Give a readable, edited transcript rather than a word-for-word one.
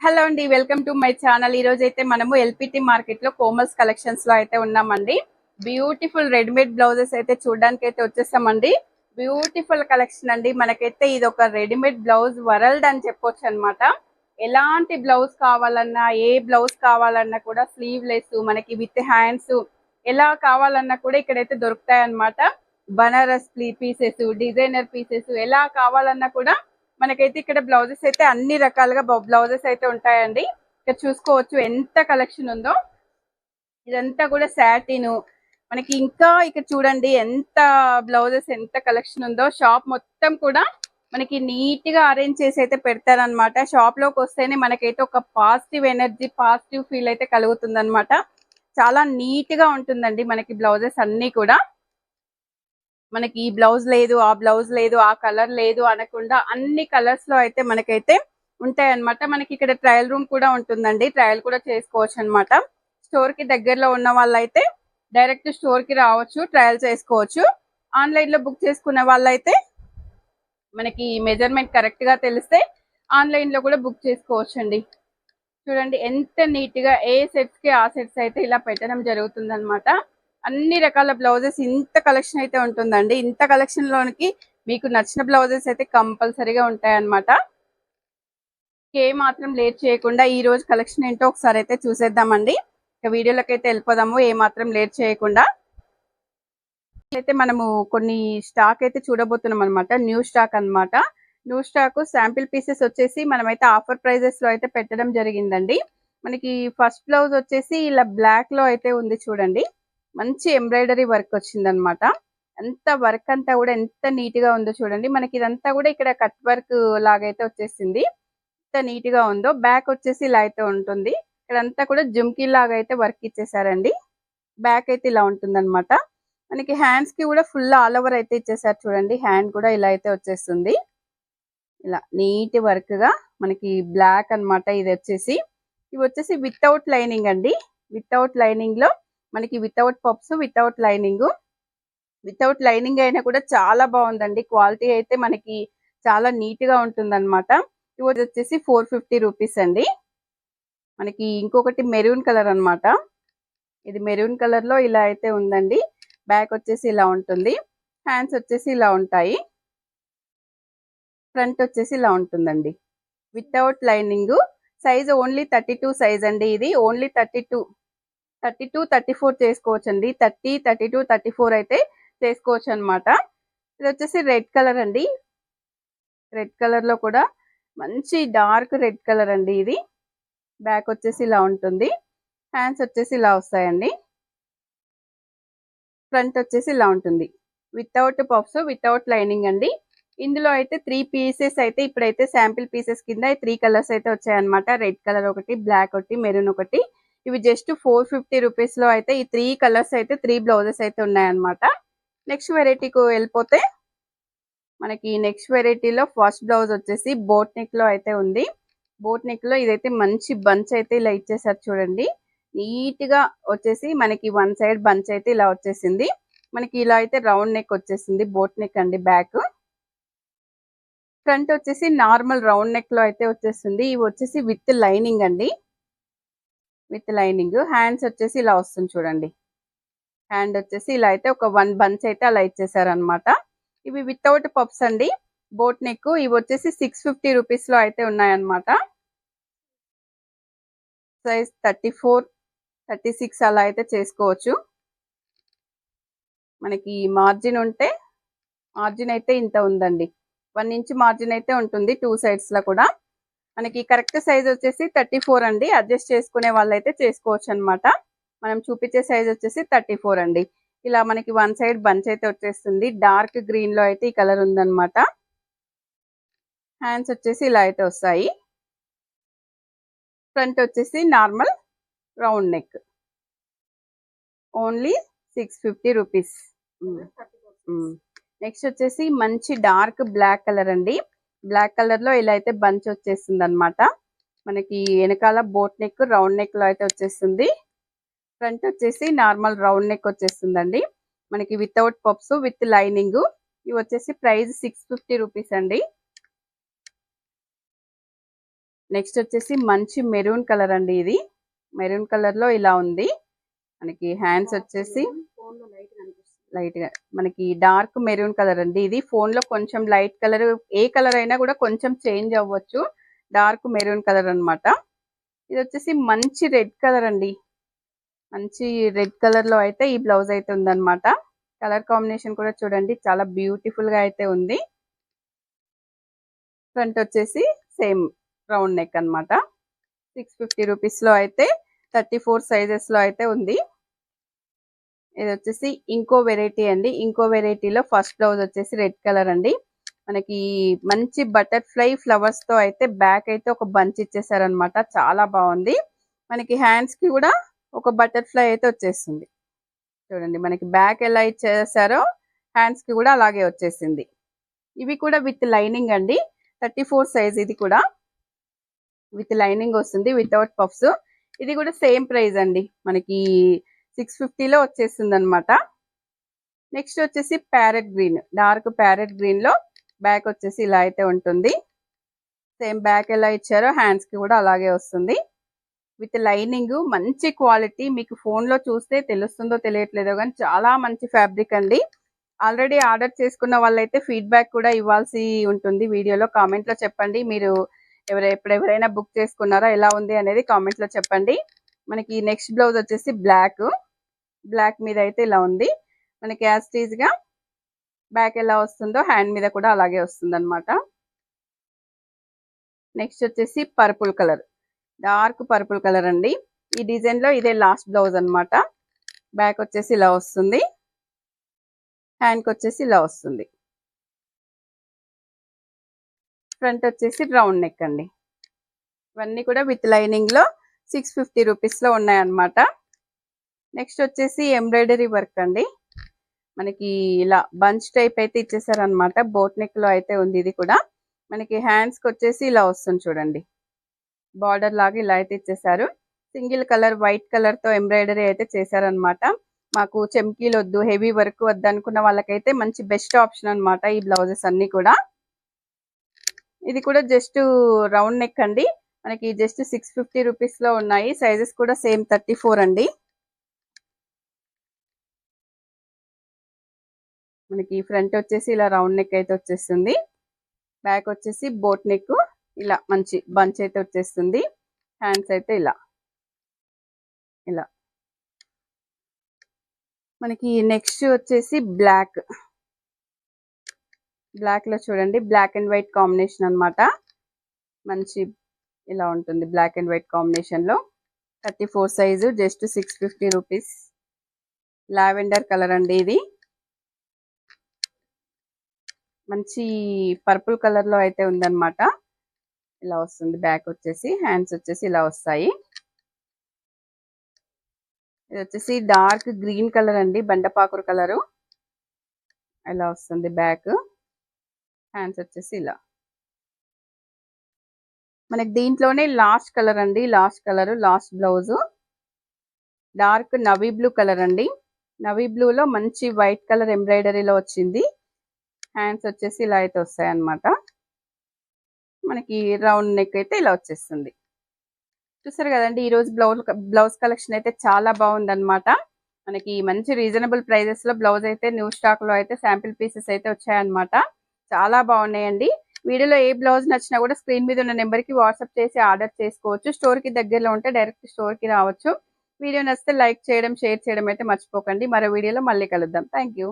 Hello అండి, welcome to my channel. ఈ రోజు అయితే మనము ఎల్పిటి మార్కెట్ లో కోమల్స్ కలెక్షన్స్ లో అయితే ఉన్నామండి. బ్యూటిఫుల్ రెడీమేడ్ బ్లౌజెస్ అయితే చూడడానికి అయితే వచ్చేసామండి. బ్యూటిఫుల్ కలెక్షన్ అండి. మనకైతే ఇది ఒక రెడీమేడ్ బ్లౌజ్ వరల్డ్ అని చెప్పొచ్చు అనమాట. ఎలాంటి బ్లౌజ్ కావాలన్నా, ఏ బ్లౌజ్ కావాలన్నా కూడా స్లీవ్ లెస్, మనకి విత్ హ్యాండ్స్ ఎలా కావాలన్నా కూడా ఇక్కడైతే దొరుకుతాయి అనమాట. బనారస్ పీసెస్, డిజైనర్ పీసెస్ ఎలా కావాలన్నా కూడా మనకైతే ఇక్కడ బ్లౌజెస్ అయితే అన్ని రకాలుగా బ్లౌజెస్ అయితే ఉంటాయండి. ఇక్కడ చూసుకోవచ్చు ఎంత కలెక్షన్ ఉందో. ఇదంతా కూడా సాటిన్. మనకి ఇంకా ఇక్కడ చూడండి ఎంత బ్లౌజెస్, ఎంత కలెక్షన్ ఉందో. షాప్ మొత్తం కూడా మనకి నీట్ గా అరేంజ్ చేసి అయితే పెడతారనమాట. షాప్ లోకి వస్తేనే మనకైతే ఒక పాజిటివ్ ఎనర్జీ, పాజిటివ్ ఫీల్ అయితే కలుగుతుంది అనమాట. చాలా నీట్ గా ఉంటుందండి మనకి బ్లౌజెస్ అన్ని కూడా. మనకి ఈ బ్లౌజ్ లేదు, ఆ బ్లౌజ్ లేదు, ఆ కలర్ లేదు అనకుండా అన్ని కలర్స్ లో అయితే మనకైతే ఉంటాయి అనమాట. మనకి ఇక్కడ ట్రయల్ రూమ్ కూడా ఉంటుందండి. ట్రయల్ కూడా చేసుకోవచ్చు అనమాట. స్టోర్ కి దగ్గరలో ఉన్న వాళ్ళైతే డైరెక్ట్ స్టోర్ కి రావచ్చు, ట్రయల్ చేసుకోవచ్చు. ఆన్లైన్ లో బుక్ చేసుకున్న వాళ్ళైతే మనకి మెజర్మెంట్ కరెక్ట్ గా తెలిస్తే ఆన్లైన్ లో కూడా బుక్ చేసుకోవచ్చు అండి. చూడండి ఎంత నీట్ గా ఏ సెట్స్ కి ఆ సెట్స్ అయితే ఇలా పెట్టడం జరుగుతుంది అనమాట. అన్ని రకాల బ్లౌజెస్ ఇంత కలెక్షన్ అయితే ఉంటుందండి. ఇంత కలెక్షన్ లోనికి మీకు నచ్చిన బ్లౌజెస్ అయితే కంపల్సరీగా ఉంటాయి అనమాట. ఏ మాత్రం లేట్ చేయకుండా ఈ రోజు కలెక్షన్ ఏంటో ఒకసారి అయితే చూసేద్దామండి. ఇక వీడియోలోకి అయితే వెళ్ళిపోదాము ఏ మాత్రం లేట్ చేయకుండా. అయితే మనము కొన్ని స్టాక్ అయితే చూడబోతున్నాం అనమాట. న్యూ స్టాక్ అనమాట. న్యూ స్టాక్ శాంపిల్ పీసెస్ వచ్చేసి మనమైతే ఆఫర్ ప్రైజెస్ లో అయితే పెట్టడం జరిగిందండి. మనకి ఫస్ట్ బ్లౌజ్ వచ్చేసి ఇలా బ్లాక్ లో అయితే ఉంది చూడండి. మంచి ఎంబ్రాయిడరీ వర్క్ వచ్చింది అనమాట. అంత వర్క్ అంతా కూడా ఎంత నీట్ గా ఉందో చూడండి. మనకి ఇదంతా కూడా ఇక్కడ కట్ వర్క్ లాగైతే వచ్చేసింది. ఎంత నీట్ గా ఉందో. బ్యాక్ వచ్చేసి ఇలా అయితే ఉంటుంది. ఇక్కడంతా కూడా జుమ్కీ లాగా అయితే వర్క్ ఇచ్చేసారండి. బ్యాక్ అయితే ఇలా ఉంటుంది అనమాట. మనకి హ్యాండ్స్ కి కూడా ఫుల్ ఆల్ ఓవర్ అయితే ఇచ్చేసారు చూడండి. హ్యాండ్ కూడా ఇలా అయితే వచ్చేస్తుంది. ఇలా నీట్ వర్క్ గా మనకి బ్లాక్ అనమాట. ఇది వచ్చేసి ఇవి వచ్చేసి వితౌట్ లైనింగ్ అండి. వితౌట్ లైనింగ్ లో మనకి without pups, without lining. Without lining అయినా కూడా చాలా బాగుందండి. క్వాలిటీ అయితే మనకి చాలా నీట్ గా ఉంటుంది అనమాట. ఇవి వచ్చేసి 450 రూపీస్ అండి. మనకి ఇంకొకటి మెరూన్ కలర్ అనమాట. ఇది మెరూన్ కలర్ లో ఇలా అయితే ఉందండి. బ్యాక్ వచ్చేసి ఇలా ఉంటుంది. హ్యాండ్స్ వచ్చేసి ఇలా ఉంటాయి. ఫ్రంట్ వచ్చేసి ఇలా ఉంటుందండి. Without lining. Size only 32 size అండి. ఇది ఓన్లీ 32, 34 చేసుకోవచ్చు అండి. 30, 32, 34 అయితే చేసుకోవచ్చు అనమాట. ఇది వచ్చేసి రెడ్ కలర్ అండి. రెడ్ కలర్ లో కూడా మంచి డార్క్ రెడ్ కలర్ అండి ఇది. బ్యాక్ వచ్చేసి ఇలా ఉంటుంది. హ్యాండ్స్ వచ్చేసి ఇలా వస్తాయండి. ఫ్రంట్ వచ్చేసి ఇలా ఉంటుంది. వితౌట్ పఫ్స్, వితౌట్ లైనింగ్ అండి. ఇందులో అయితే 3 పీసెస్ అయితే ఇప్పుడైతే శాంపిల్ పీసెస్ కింద 3 కలర్స్ అయితే వచ్చాయన్నమాట. రెడ్ కలర్ ఒకటి, బ్లాక్ ఒకటి, మెరూన్ ఒకటి. ఇవి జస్ట్ 450 రూపీస్ లో అయితే ఈ 3 కలర్స్ అయితే 3 బ్లౌజెస్ అయితే ఉన్నాయన్నమాట. నెక్స్ట్ వెరైటీకి వెళ్ళిపోతే మనకి నెక్స్ట్ వెరైటీలో ఫస్ట్ బ్లౌజ్ వచ్చేసి బోట్ నెక్ లో అయితే ఉంది. బోట్ నెక్ లో ఇదైతే మంచి బంచ్ అయితే ఇలా ఇచ్చేసారు చూడండి. నీట్ గా వచ్చేసి మనకి వన్ సైడ్ బంచ్ అయితే ఇలా వచ్చేసింది. మనకి ఇలా అయితే రౌండ్ నెక్ వచ్చేసింది. బోట్ నెక్ అండి. బ్యాక్ ఫ్రంట్ వచ్చేసి నార్మల్ రౌండ్ నెక్ లో అయితే వచ్చేస్తుంది. ఇవి వచ్చేసి విత్ లైనింగ్ అండి. With lining. హ్యాండ్స్ వచ్చేసి ఇలా వస్తుంది చూడండి. హ్యాండ్ వచ్చేసి ఇలా అయితే ఒక 1 బంచ్ అయితే అలా ఇచ్చేసారు అనమాట. ఇవి వితౌట్ పప్స్ అండి. Boat neck. ఇవి వచ్చేసి 650 రూపీస్ లో అయితే ఉన్నాయన్నమాట. సైజ్ 34, 36 అలా అయితే చేసుకోవచ్చు. మనకి మార్జిన్ ఉంటే, మార్జిన్ అయితే ఇంత ఉందండి. 1 ఇంచ్ మార్జిన్ అయితే ఉంటుంది 2 సైడ్స్ లో కూడా. మనకి కరెక్ట్ సైజ్ వచ్చేసి 34 అండి. అడ్జస్ట్ చేసుకునే వాళ్ళైతే చేసుకోవచ్చు అనమాట. మనం చూపించే సైజ్ వచ్చేసి 34 అండి. ఇలా మనకి వన్ సైడ్ బంచ్ అయితే వచ్చేస్తుంది. డార్క్ గ్రీన్ లో అయితే ఈ కలర్ ఉందన్నమాట. హ్యాండ్స్ వచ్చేసి ఇలా అయితే వస్తాయి. ఫ్రంట్ వచ్చేసి normal round neck. Only 650 rupees. Next వచ్చేసి మంచి డార్క్ బ్లాక్ కలర్ అండి. బ్లాక్ కలర్ లో ఇలా అయితే బంచ్ వచ్చేస్తుంది అనమాట. మనకి వెనకాల బోట్ నెక్, రౌండ్ నెక్ లో అయితే వచ్చేస్తుంది. ఫ్రంట్ వచ్చేసి నార్మల్ రౌండ్ నెక్ వచ్చేస్తుందండి. మనకి వితౌట్ పప్స్, విత్ లైనింగ్. ఇవి వచ్చేసి ప్రైస్ 650 రూపీస్ అండి. నెక్స్ట్ వచ్చేసి మంచి మెరూన్ కలర్ అండి. ఇది మెరూన్ కలర్ లో ఇలా ఉంది. మనకి హ్యాండ్స్ వచ్చేసి లైట్ గా మనకి డార్క్ మెరూన్ కలర్ అండి. ఇది ఫోన్ లో కొంచెం లైట్ కలర్, ఏ కలర్ అయినా కూడా కొంచెం చేంజ్ అవ్వచ్చు. డార్క్ మెరూన్ కలర్ అన్నమాట. ఇది వచ్చేసి మంచి రెడ్ కలర్ అండి. మంచి రెడ్ కలర్ లో అయితే ఈ బ్లౌజ్ అయితే ఉందన్నమాట. కలర్ కాంబినేషన్ కూడా చూడండి చాలా బ్యూటిఫుల్ గా అయితే ఉంది. ఫ్రంట్ వచ్చేసి సేమ్ రౌండ్ నెక్ అన్నమాట. 650 రూపీస్ లో అయితే 34 సైజెస్ లో అయితే ఉంది. ఇది వచ్చేసి ఇంకో వెరైటీ అండి. ఇంకో వెరైటీలో ఫస్ట్ బ్లౌజ్ వచ్చేసి రెడ్ కలర్ అండి. మనకి మంచి బటర్ఫ్లై ఫ్లవర్స్ తో అయితే బ్యాక్ అయితే ఒక బంచ్ ఇచ్చేసారనమాట. చాలా బాగుంది. మనకి హ్యాండ్స్ కి కూడా ఒక బటర్ఫ్లై అయితే వచ్చేస్తుంది. చూడండి మనకి బ్యాక్ ఎలా ఇచ్చేసారో హ్యాండ్స్ కి కూడా అలాగే వచ్చేసింది. ఇవి కూడా విత్ లైనింగ్ అండి. 34 సైజ్ ఇది కూడా విత్ లైనింగ్ వస్తుంది, వితౌట్ పఫ్స్. ఇది కూడా సేమ్ ప్రైస్ అండి. మనకి 650లో వచ్చేస్తుంది అనమాట. నెక్స్ట్ వచ్చేసి parrot green, dark parrot green లో బ్యాక్ వచ్చేసి ఇలా అయితే ఉంటుంది. సేమ్ బ్యాక్ ఎలా ఇచ్చారో హ్యాండ్స్ కి కూడా అలాగే వస్తుంది. విత్ లైనింగ్ మంచి క్వాలిటీ. మీకు ఫోన్ లో చూస్తే తెలుస్తుందో తెలియట్లేదో కానీ చాలా మంచి ఫ్యాబ్రిక్ అండి. ఆల్రెడీ ఆర్డర్ చేసుకున్న వాళ్ళైతే ఫీడ్బ్యాక్ కూడా ఇవ్వాల్సి ఉంటుంది. వీడియోలో కామెంట్ లో చెప్పండి. మీరు ఎవరైనా బుక్ చేసుకున్నారా, ఎలా ఉంది అనేది కామెంట్ లో చెప్పండి. మనకి నెక్స్ట్ బ్లౌజ్ వచ్చేసి బ్లాక్ మీద అయితే ఇలా ఉంది. మనకి యాజ్ టీజ్ గా బ్యాక్ ఎలా వస్తుందో హ్యాండ్ మీద కూడా అలాగే వస్తుంది అనమాట. నెక్స్ట్ వచ్చేసి purple colour, dark purple colour అండి. ఈ డిజైన్ లో ఇదే లాస్ట్ బ్లౌజ్ అన్నమాట. బ్యాక్ వచ్చేసి ఇలా వస్తుంది, హ్యాండ్ కి వచ్చేసి ఇలా వస్తుంది. ఫ్రంట్ వచ్చేసి రౌండ్ నెక్ అండి. ఇవన్నీ కూడా విత్ లైనింగ్ లో 650 రూపీస్ లో ఉన్నాయన్నమాట. నెక్స్ట్ వచ్చేసి ఎంబ్రాయిడరీ వర్క్ అండి. మనకి ఇలా బంచ్ టైప్ అయితే ఇచ్చేసారనమాట. బోట్ నెక్ లో అయితే ఉంది. ఇది కూడా మనకి హ్యాండ్స్ కి వచ్చేసి ఇలా వస్తుంది చూడండి. బార్డర్ లాగా ఇలా అయితే ఇచ్చేసారు. సింగిల్ కలర్ వైట్ కలర్ తో ఎంబ్రాయిడరీ అయితే చేశారనమాట. మాకు చెమ్కీలు వద్దు, హెవీ వర్క్ వద్దు అనుకున్న వాళ్ళకైతే మంచి బెస్ట్ ఆప్షన్ అనమాట ఈ బ్లౌజెస్ అన్ని కూడా. ఇది కూడా జస్ట్ రౌండ్ నెక్ అండి. మనకి జస్ట్ 650 రూపీస్ లో ఉన్నాయి. సైజెస్ కూడా సేమ్ 34 అండి. మనకి ఫ్రంట్ వచ్చేసి ఇలా రౌండ్ నెక్ అయితే వచ్చేస్తుంది. బ్యాక్ వచ్చేసి బోట్ నెక్ ఇలా మంచి బంచ్ అయితే వచ్చేస్తుంది. హ్యాండ్స్ అయితే ఇలా ఇలా. మనకి నెక్స్ట్ వచ్చేసి బ్లాక్ లో చూడండి, బ్లాక్ అండ్ వైట్ కాంబినేషన్ అన్నమాట. మంచి ఇలా ఉంటుంది బ్లాక్ అండ్ వైట్ కాంబినేషన్ లో. 34 size, just 650 rupees. Lavender colour అండి. ఇది మంచి పర్పుల్ కలర్ లో అయితే ఉందన్నమాట. ఇలా వస్తుంది బ్యాక్ వచ్చేసి, హ్యాండ్స్ వచ్చేసి ఇలా వస్తాయి. ఇది వచ్చేసి డార్క్ గ్రీన్ కలర్ అండి, బండపాకురు కలరు. ఇలా వస్తుంది బ్యాక్, హ్యాండ్స్ వచ్చేసి ఇలా. మనకి దీంట్లోనే లాస్ట్ కలర్ అండి, last blouse dark navy blue colour అండి. నవీ బ్లూ లో మంచి వైట్ కలర్ ఎంబ్రాయిడరీలో వచ్చింది. హ్యాండ్స్ వచ్చేసి ఇలా అయితే వస్తాయి అన్నమాట. మనకి రౌండ్ నెక్ అయితే ఇలా వచ్చేస్తుంది. చూసారు కదండి, ఈ రోజు బ్లౌజ్ కలెక్షన్ అయితే చాలా బాగుందన్నమాట. మనకి మంచి రీజనబుల్ ప్రైజెస్ లో బ్లౌజ్ అయితే న్యూ స్టాక్ లో అయితే శాంపిల్ పీసెస్ అయితే వచ్చాయన్నమాట. చాలా బాగున్నాయండి. వీడియోలో ఏ బ్లౌజ్ నచ్చినా కూడా స్క్రీన్ మీద ఉన్న నెంబర్ కి వాట్సాప్ చేసి ఆర్డర్ చేసుకోవచ్చు. స్టోర్ కి దగ్గరలో ఉంటే డైరెక్ట్ స్టోర్ కి రావచ్చు. వీడియో నచ్చితే లైక్ చేయడం, షేర్ చేయడం అయితే మర్చిపోకండి. మరో వీడియోలో మళ్ళీ కలుద్దాం. Thank you.